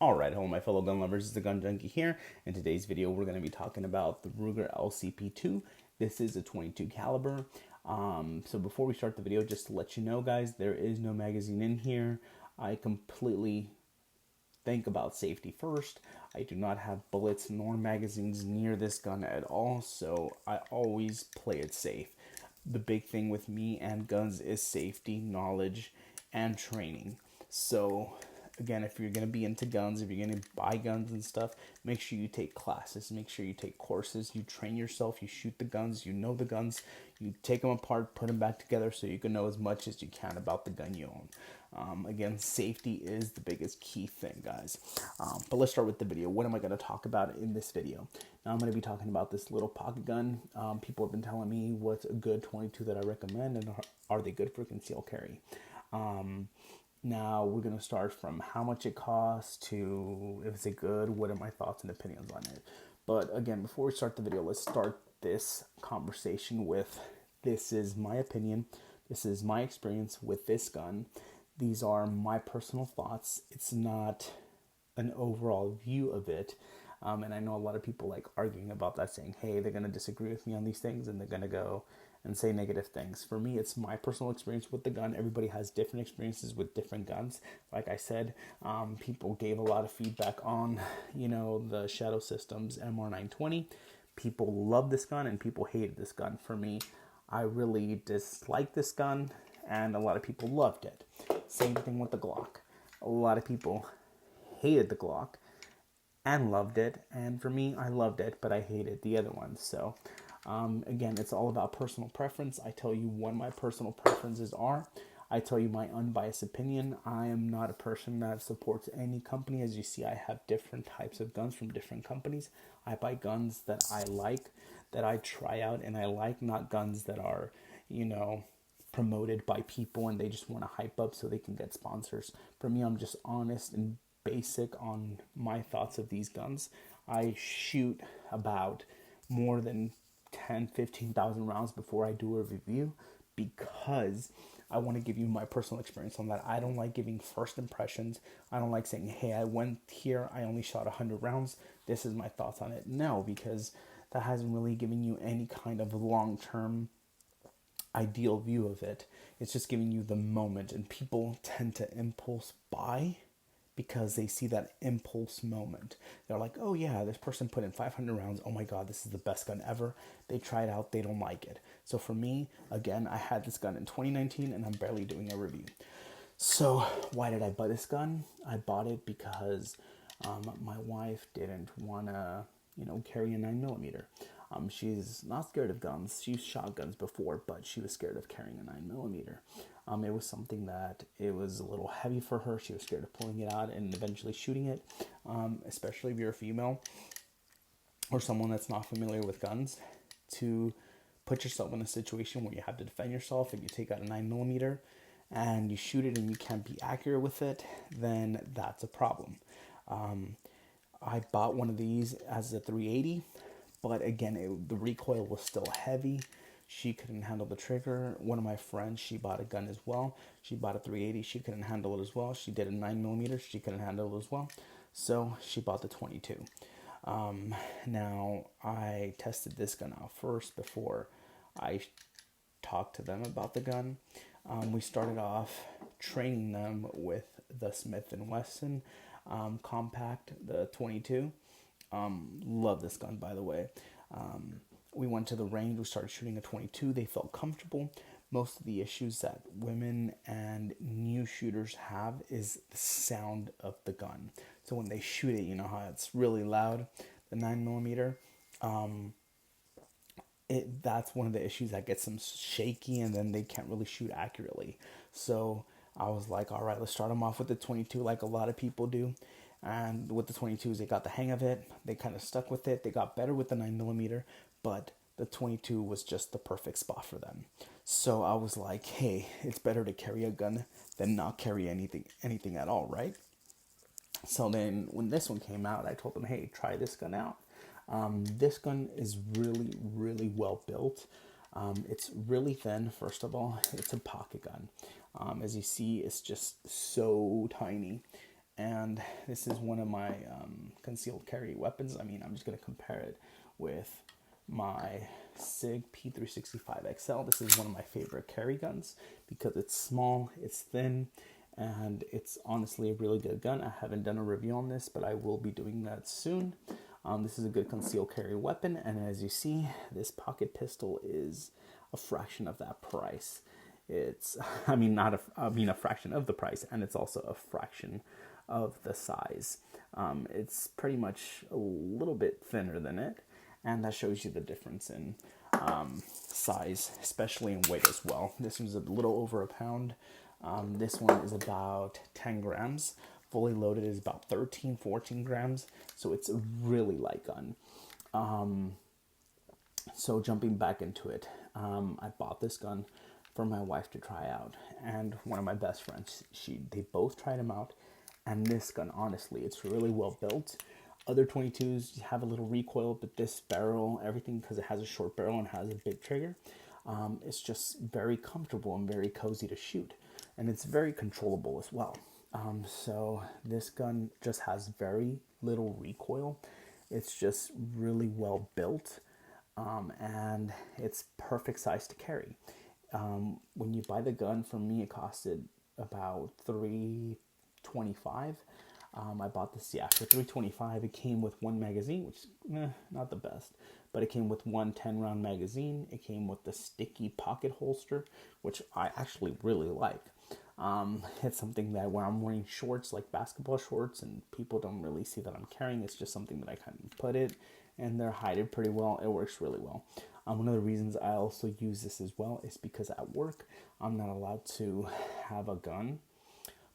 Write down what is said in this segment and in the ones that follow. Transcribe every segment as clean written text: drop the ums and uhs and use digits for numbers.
Alright, hello my fellow gun lovers, it's the Gun Junkie here. In today's video, we're going to be talking about the Ruger LCP2. This is a 22 caliber. So before we start the video, just to let you know, guys, there is no magazine in here. I completely think about safety first. I do not have bullets nor magazines near this gun at all, so I always play it safe. The big thing with me and guns is safety, knowledge, and training. So again, if you're going to be into guns, if you're going to buy guns and stuff, make sure you take classes, make sure you take courses, you train yourself, you shoot the guns, you know the guns, you take them apart, put them back together so you can know as much as you can about the gun you own. Again, safety is the biggest key thing, guys. But let's start with the video. What am I going to talk about in this video? Now I'm going to be talking about this little pocket gun. People have been telling me what's a good 22 that I recommend, and are they good for concealed carry? Now we're going to start from how much it costs to if it's a good, what are my thoughts and opinions on it. But again, before we start the video, let's start this conversation with, this is my opinion, this is my experience with this gun. These are my personal thoughts. It's not an overall view of it. And I know a lot of people like arguing about that, saying, hey, they're going to disagree with me on these things and they're going to go and say negative things. For me, it's my personal experience with the gun. Everybody has different experiences with different guns. Like I said, people gave a lot of feedback on, the Shadow Systems MR920. People love this gun and people hated this gun. For me, I really dislike this gun and a lot of people loved it. Same thing with the Glock. A lot of people hated the Glock and loved it, and for me, I loved it, but I hated the other one. So again, it's all about personal preference. I tell you what my personal preferences are. I tell you my unbiased opinion. I am not a person that supports any company. As you see, I have different types of guns from different companies. I buy guns that I like, that I try out and I like, not guns that are, promoted by people and they just want to hype up so they can get sponsors. For me, I'm just honest and basic on my thoughts of these guns. I shoot about more than 15,000 rounds before I do a review because I want to give you my personal experience on that. I don't like giving first impressions. I don't like saying, hey, I went here, I only shot 100 rounds. This is my thoughts on it. No, because that hasn't really given you any kind of long-term ideal view of it. It's just giving you the moment, and people tend to impulse buy because they see that impulse moment. They're like, oh yeah, this person put in 500 rounds. Oh my God, this is the best gun ever. They try it out, they don't like it. So for me, again, I had this gun in 2019 and I'm barely doing a review. So why did I buy this gun? I bought it because my wife didn't want to, carry a 9mm. She's not scared of guns. She's shot guns before, but she was scared of carrying a 9mm. It was something that it was a little heavy for her. She was scared of pulling it out and eventually shooting it, especially if you're a female or someone that's not familiar with guns, to put yourself in a situation where you have to defend yourself and you take out a 9mm and you shoot it and you can't be accurate with it, then that's a problem. I bought one of these as a 380. But again, the recoil was still heavy. She couldn't handle the trigger. One of my friends, she bought a gun as well. She bought a 380. She couldn't handle it as well. She did a 9mm. She couldn't handle it as well. So she bought the 22. Now, I tested this gun out first before I talked to them about the gun. We started off training them with the Smith & Wesson compact, the 22. Love this gun, by the way. We went to the range, we started shooting a 22. They felt comfortable. Most of the issues that women and new shooters have is the sound of the gun. So when they shoot it, you know how it's really loud, the 9mm. That's one of the issues that gets them shaky, and then they can't really shoot accurately. So I was like, all right, let's start them off with the 22 like a lot of people do. And with the 22s, they got the hang of it. They kind of stuck with it. They got better with the 9mm, but the 22 was just the perfect spot for them. So I was like, hey, it's better to carry a gun than not carry anything at all, right? So then when this one came out, I told them, hey, try this gun out. This gun is really, really well built. It's really thin, first of all. It's a pocket gun. As you see, it's just so tiny. and this is one of my concealed carry weapons. I mean, I'm just going to compare it with my SIG P365XL. This is one of my favorite carry guns because it's small, it's thin, and it's honestly a really good gun. I haven't done a review on this, but I will be doing that soon. This is a good concealed carry weapon, and as you see, this pocket pistol is a fraction of that price. It's, I mean, a fraction of the price, and it's also a fraction of the size. It's pretty much a little bit thinner than it, and that shows you the difference in size, especially in weight as well. This one's a little over a pound. This one is about 10 grams. Fully loaded is about 13, 14 grams. So it's a really light gun. So jumping back into it, I bought this gun for my wife to try out, and one of my best friends, they both tried them out, and this gun, honestly, it's really well built. Other 22s have a little recoil, but this barrel, everything, because it has a short barrel and has a big trigger, it's just very comfortable and very cozy to shoot, and it's very controllable as well. So this gun just has very little recoil. It's just really well built, and it's perfect size to carry. When you buy the gun, for me, it costed about $325. I bought this, for $325. It came with one magazine, which is not the best, but it came with one 10-round magazine. It came with the sticky pocket holster, which I actually really like. It's something that when I'm wearing shorts, like basketball shorts, and people don't really see that I'm carrying, it's just something that I kind of put it, and they're hidden pretty well. It works really well. One of the reasons I also use this as well is because at work, I'm not allowed to have a gun.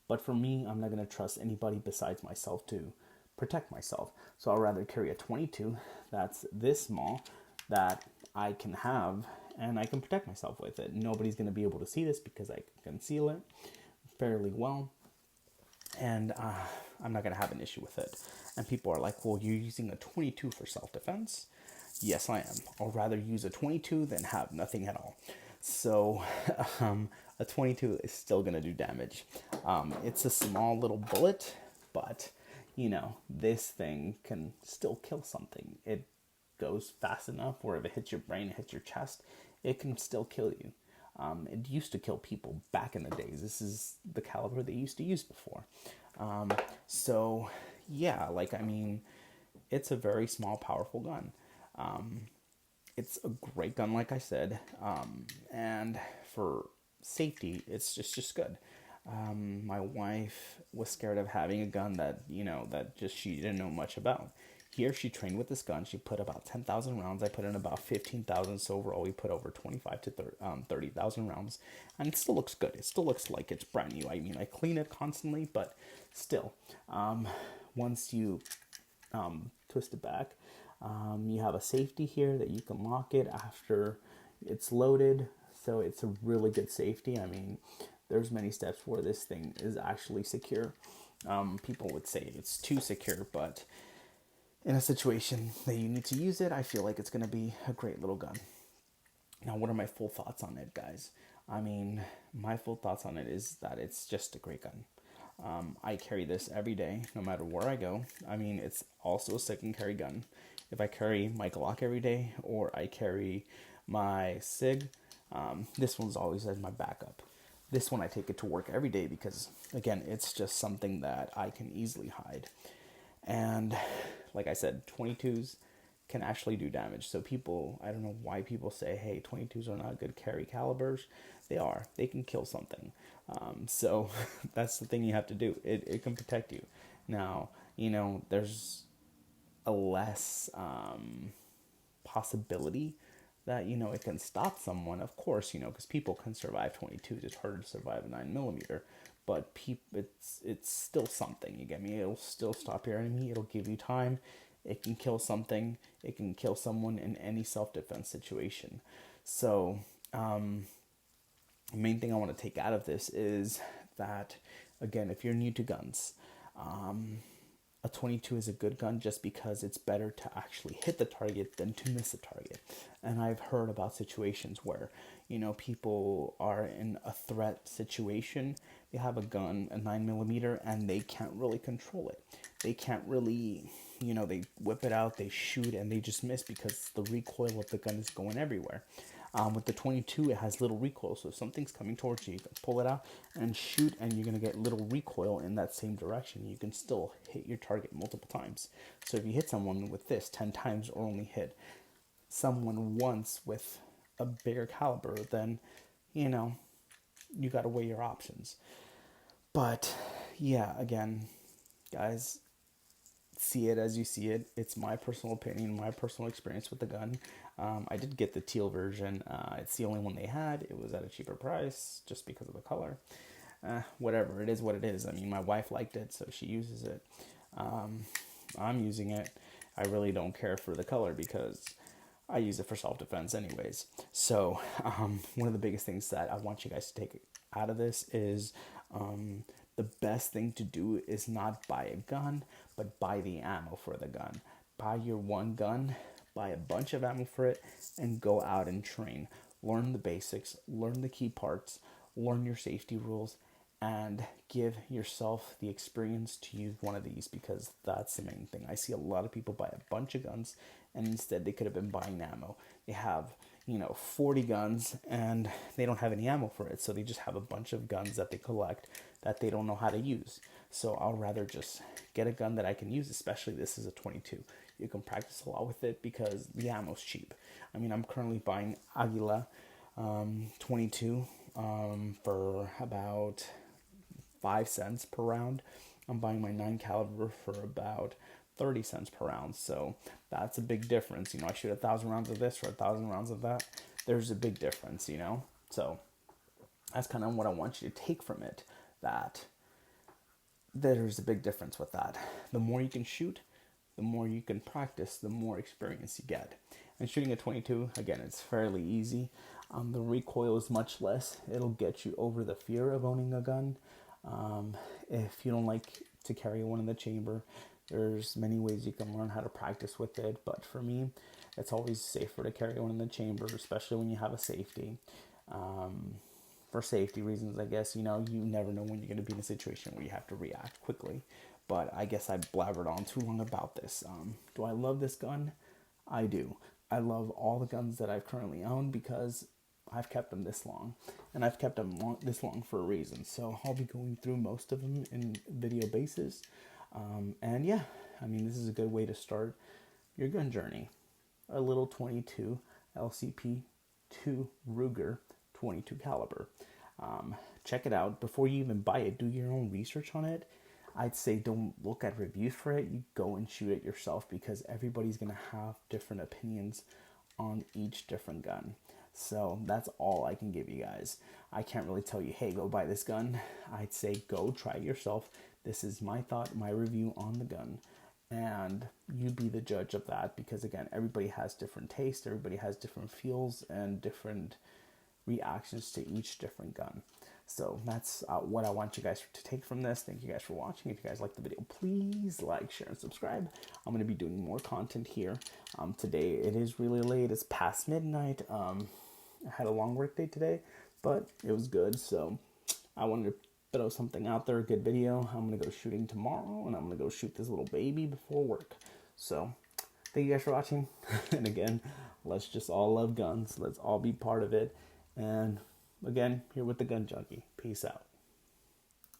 But for me, I'm not going to trust anybody besides myself to protect myself. So I'll rather carry a 22 that's this small that I can have and I can protect myself with it. Nobody's going to be able to see this because I can conceal it fairly well. And I'm not going to have an issue with it. And people are like, well, you're using a 22 for self-defense? Yes, I am. I'll rather use a 22 than have nothing at all. So a 22 is still going to do damage. It's a small little bullet, but, this thing can still kill something. It goes fast enough where if it hits your brain, it hits your chest, it can still kill you. It used to kill people back in the days. This is the caliber they used to use before. So, yeah, it's a very small, powerful gun. It's a great gun, like I said, and for safety, it's just good. My wife was scared of having a gun that, she didn't know much about. Here, she trained with this gun. She put about 10,000 rounds. I put in about 15,000, so overall, we put over 25 to 30,000 rounds, and it still looks good. It still looks like it's brand new. I mean, I clean it constantly, but still, once you twist it back, you have a safety here that you can lock it after it's loaded, so it's a really good safety. I mean, there's many steps where this thing is actually secure. People would say it's too secure, but in a situation that you need to use it, I feel like it's going to be a great little gun. Now, what are my full thoughts on it, guys? I mean, my full thoughts on it is that it's just a great gun. I carry this every day, no matter where I go. I mean, it's also a second carry gun. If I carry my Glock every day, or I carry my SIG, this one's always as my backup. This one I take it to work every day because, again, it's just something that I can easily hide. And like I said, 22s can actually do damage. So people, I don't know why people say, hey, 22s are not good carry calibers. They are. They can kill something. So that's the thing you have to do. It can protect you. Now, there's a less possibility that, it can stop someone, of course, because people can survive 22s. It's harder to survive a 9mm. But it's still something, you get me? It'll still stop your enemy. It'll give you time. It can kill something. It can kill someone in any self-defense situation. So, the main thing I want to take out of this is that, again, if you're new to guns, a a 22 is a good gun just because it's better to actually hit the target than to miss the target. And I've heard about situations where, people are in a threat situation. They have a gun, a 9mm, and they can't really control it. They can't really, they whip it out, they shoot, and they just miss because the recoil of the gun is going everywhere. With the 22, it has little recoil, so if something's coming towards you, you can pull it out and shoot, and you're going to get little recoil in that same direction. You can still hit your target multiple times. So if you hit someone with this 10 times or only hit someone once with a bigger caliber, then, you got to weigh your options. But, yeah, again, guys, see it as you see it. It's my personal opinion, my personal experience with the gun. I did get the teal version. It's the only one they had. It was at a cheaper price just because of the color. Whatever, it is what it is. I mean, my wife liked it, so she uses it. I'm using it. I really don't care for the color because I use it for self-defense anyways. So one of the biggest things that I want you guys to take out of this is the best thing to do is not buy a gun, but buy the ammo for the gun. Buy your one gun, buy a bunch of ammo for it, and go out and train. Learn the basics, learn the key parts, learn your safety rules, and give yourself the experience to use one of these, because that's the main thing. I see a lot of people buy a bunch of guns and instead they could have been buying ammo. They have 40 guns and they don't have any ammo for it, so they just have a bunch of guns that they collect that they don't know how to use. So I'll rather just get a gun that I can use, especially this is a 22. You can practice a lot with it because the ammo's cheap. I mean, I'm currently buying Aguila 22 for about 5 cents per round. I'm buying my 9 caliber for about 30 cents per round. So that's a big difference. I shoot 1,000 rounds of this or 1,000 rounds of that. There's a big difference, So that's kind of what I want you to take from it, that there's a big difference with that. The more you can shoot, the more you can practice, the more experience you get. And shooting a 22, again, it's fairly easy. The recoil is much less. It'll get you over the fear of owning a gun. If you don't like to carry one in the chamber, there's many ways you can learn how to practice with it. But for me, it's always safer to carry one in the chamber, especially when you have a safety. For safety reasons, I guess, you never know when you're going to be in a situation where you have to react quickly. But I guess I blabbered on too long about this. Do I love this gun? I do. I love all the guns that I've currently owned because I've kept them this long. And I've kept them this long for a reason. So I'll be going through most of them in video basis. And yeah, this is a good way to start your gun journey. A little 22 LCP 2 Ruger 22 caliber. Check it out. Before you even buy it, do your own research on it. I'd say don't look at reviews for it. You go and shoot it yourself because everybody's going to have different opinions on each different gun. So that's all I can give you guys. I can't really tell you, hey, go buy this gun. I'd say go try it yourself. This is my thought, my review on the gun. And you be the judge of that because, again, everybody has different tastes. Everybody has different feels and different reactions to each different gun. So that's what I want you guys to take from this. Thank you guys for watching. If you guys like the video, please like, share, and subscribe. I'm going to be doing more content here. Today, it is really late. It's past midnight. I had a long work day today, but it was good. So I wanted to throw something out there, a good video. I'm going to go shooting tomorrow, and I'm going to go shoot this little baby before work. So thank you guys for watching. And again, let's just all love guns. Let's all be part of it. And again, here with the Gun Junkie. Peace out.